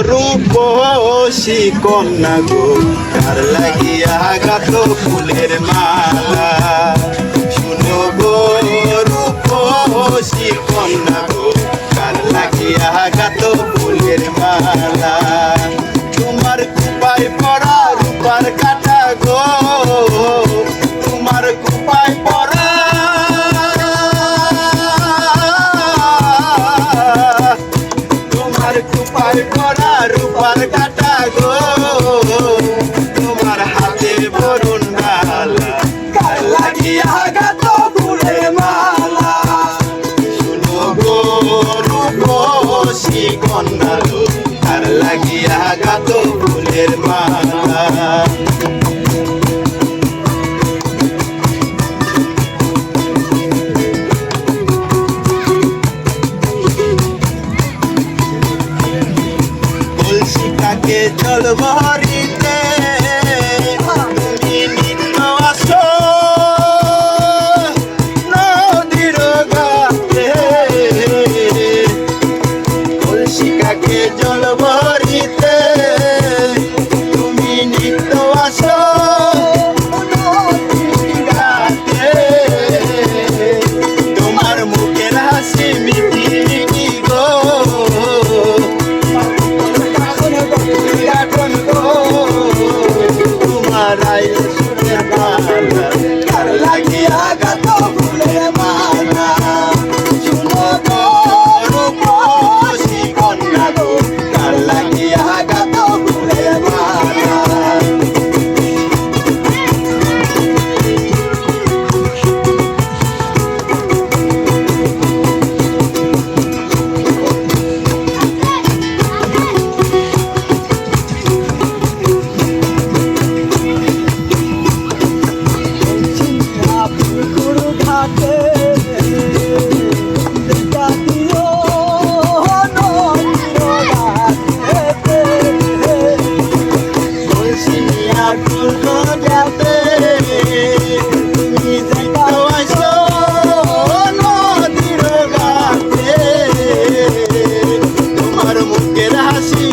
রূপসী কন্যা গো কার লাগিয়া গাত ফুলের মালা শুনো গো রূপসী কন্যা গো কার লাগিয়া গাত ফুলের মালা তোমার কুপায় পড়া রূপার কাটা গো তোমার কুপায় পড়া তোমার কুপায় পড়া রূপার কাটা গো তোমার হাতে বরুণ ডালা কার লাগিয়া গাত ফুলের মালা শুনো গো রূপসী কন্যা গো কার লাগিয়া গাত ফুলের মালা কলসিটাকে জল ভরিতে তুমি নিত্য আসো নদীর ঘাটে কলসিটাকে জল ভরিতে তুমি নিত্য আসো নদীর ঘাটে তোমার মুখের হাসি মিটি গো তোমার আইলে সুরের মালা কার লাগিয়া গাত ফুলের মালা শুনো গো রূপসী কন্যা গো কার লাগিয়া গাত ফুলের মালা তোমার মুখের হাসি